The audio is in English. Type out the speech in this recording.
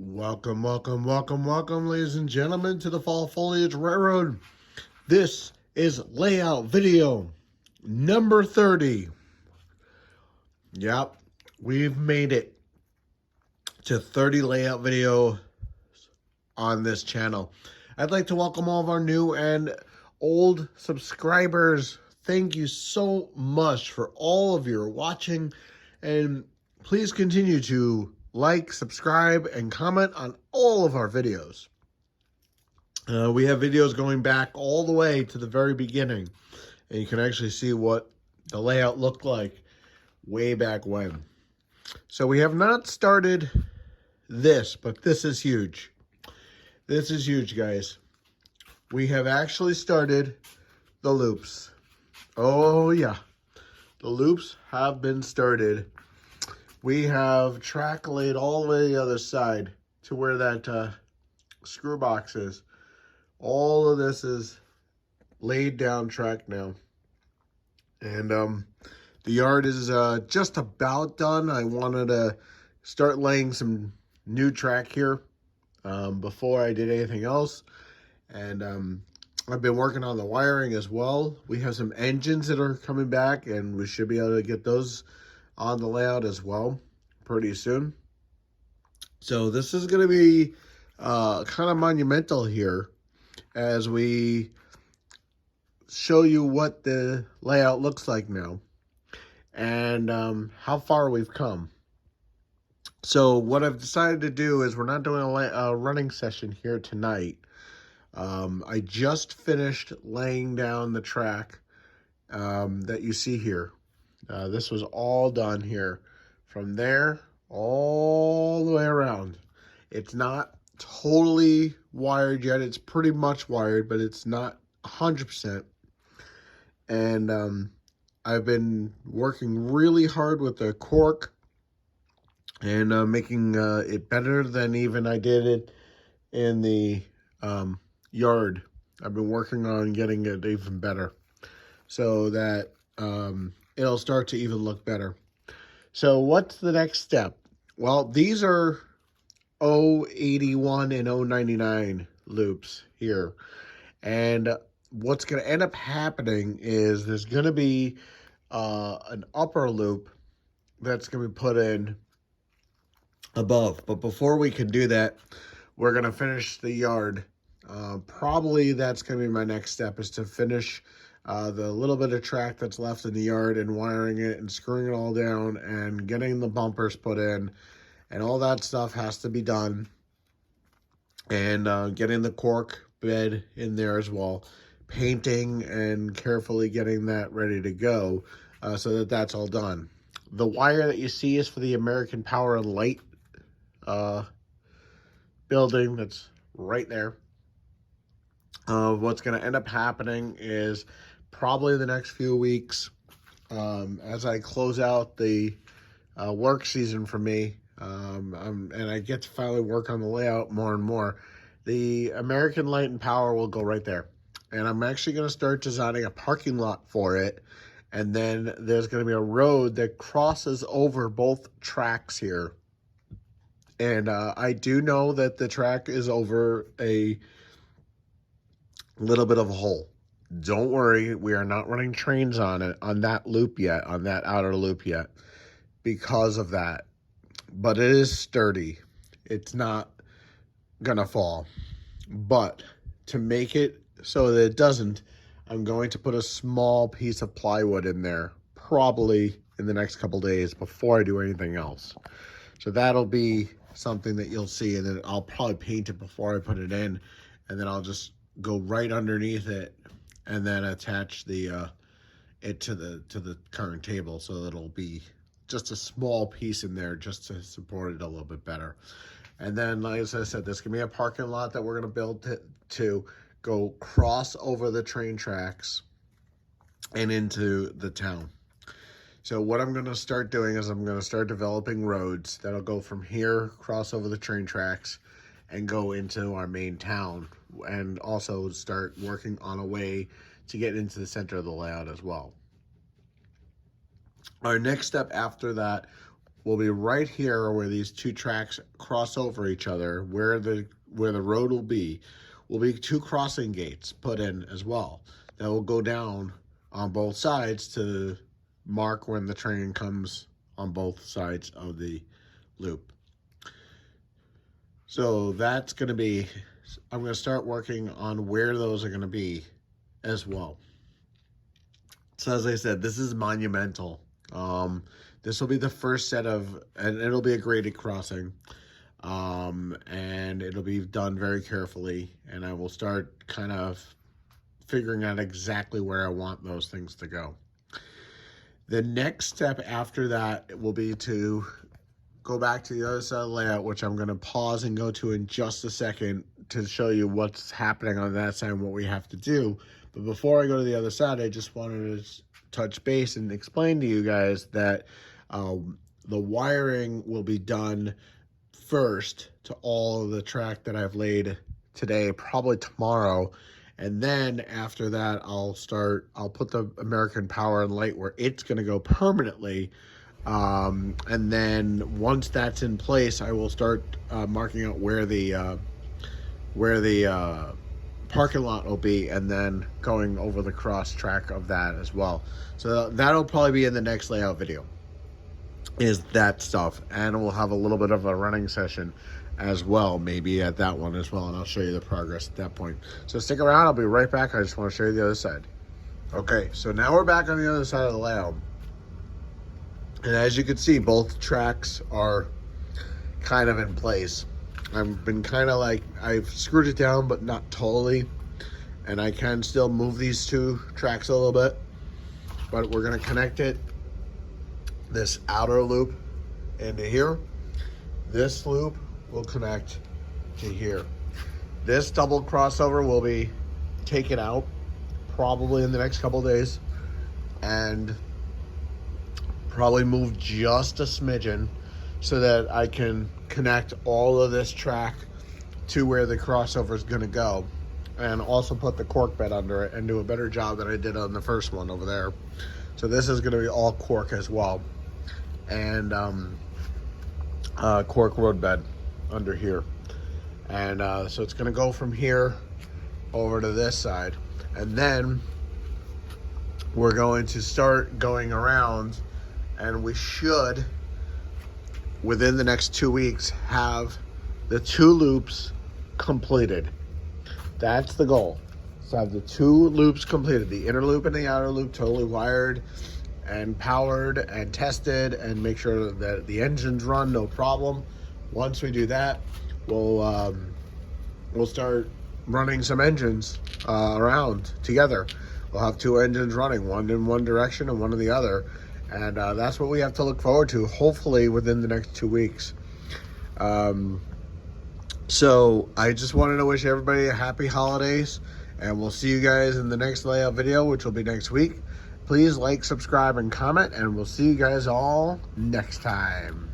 Welcome, welcome, welcome, welcome, ladies and gentlemen, to the Fall Foliage Railroad. This is layout video number 30. Yep, we've made it to 30 layout videos on this channel. I'd like to welcome all of our new and old subscribers. Thank you so much for all of your watching, and please continue to like, subscribe, and comment on all of our videos. We have videos going back all the way to the very beginning, and you can actually see what the layout looked like way back when. So we have not started this, but this is huge. This is huge, guys. We have actually started the loops. Oh, yeah. The loops have been started. We have track laid all the way to the other side to where that screw box is. All of this is laid down track now. And the yard is just about done. I wanted to start laying some new track here before I did anything else. And I've been working on the wiring as well. We have some engines that are coming back, and we should be able to get those on the layout as well pretty soon. So this is going to be kind of monumental here as we show you what the layout looks like now and how far we've come. So what I've decided to do is we're not doing a running session here tonight. I just finished laying down the track that you see here. This was all done here from there all the way around. It's not totally wired yet. It's pretty much wired, but it's not 100%. And I've been working really hard with the cork and making it better than even I did it in the yard. I've been working on getting it even better so that it'll start to even look better. So what's the next step? Well, these are 081 and 099 loops here. And what's going to end up happening is there's going to be an upper loop that's going to be put in above. But before we can do that, we're going to finish the yard. Probably that's going to be my next step, is to finish the little bit of track that's left in the yard and wiring it and screwing it all down and getting the bumpers put in, and all that stuff has to be done, and getting the cork bed in there as well, painting and carefully getting that ready to go so that that's all done. The wire that you see is for the American Power and Light building that's right there. What's going to end up happening is probably the next few weeks, as I close out the work season for me, and I get to finally work on the layout more and more, the American Light and Power will go right there. And I'm actually going to start designing a parking lot for it. And then there's going to be a road that crosses over both tracks here. And I do know that the track is over a little bit of a hole. Don't worry, we are not running trains on it, on that loop yet, on that outer loop yet, because of that. But it is sturdy. It's not gonna fall. But to make it so that it doesn't, I'm going to put a small piece of plywood in there, probably in the next couple days before I do anything else. So that'll be something that you'll see, and then I'll probably paint it before I put it in, and then I'll just go right underneath it and then attach the it to the current table, so it'll be just a small piece in there just to support it a little bit better. And then, like as I said, there's gonna be a parking lot that we're gonna build to go cross over the train tracks and into the town. So what I'm gonna start doing is I'm gonna start developing roads that'll go from here, cross over the train tracks, and go into our main town, and also start working on a way to get into the center of the layout as well. Our next step after that will be right here where these two tracks cross over each other, where the road will be two crossing gates put in as well that will go down on both sides to mark when the train comes on both sides of the loop. So that's going to be, I'm going to start working on where those are going to be as well. So as I said, this is monumental. This will be the first set of, and it'll be a graded crossing. And it'll be done very carefully, and I will start kind of figuring out exactly where I want those things to go. The next step after that will be to go back to the other side of the layout, which I'm going to pause and go to in just a second to show you what's happening on that side and what we have to do. But before I go to the other side, I just wanted to touch base and explain to you guys that the wiring will be done first to all of the track that I've laid today, probably tomorrow. And then after that, I'll put the American Power and Light where it's going to go permanently. And then once that's in place, I will start marking out where the parking lot will be, and then going over the cross track of that as well. So that'll probably be in the next layout video, is that stuff. And we'll have a little bit of a running session as well, maybe at that one as well, and I'll show you the progress at that point. So stick around, I'll be right back. I just want to show you the other side. Okay, so now we're back on the other side of the layout. And as you can see, both tracks are kind of in place. I've been kind of like, I've screwed it down, but not totally. And I can still move these two tracks a little bit, but we're gonna connect it, this outer loop into here. This loop will connect to here. This double crossover will be taken out probably in the next couple days, and probably move just a smidgen so that I can connect all of this track to where the crossover is going to go, and also put the cork bed under it and do a better job than I did on the first one over there. So this is going to be all cork as well, and cork road bed under here. And so it's going to go from here over to this side, and then we're going to start going around, and we should, within the next 2 weeks, have the two loops completed. That's the goal. So have the two loops completed, the inner loop and the outer loop totally wired and powered and tested, and make sure that the engines run no problem. Once we do that, we'll start running some engines around together. We'll have two engines running, one in one direction and one in the other. And that's what we have to look forward to, hopefully within the next 2 weeks. So I just wanted to wish everybody a happy holidays, and we'll see you guys in the next layout video, which will be next week. Please like, subscribe, and comment, and we'll see you guys all next time.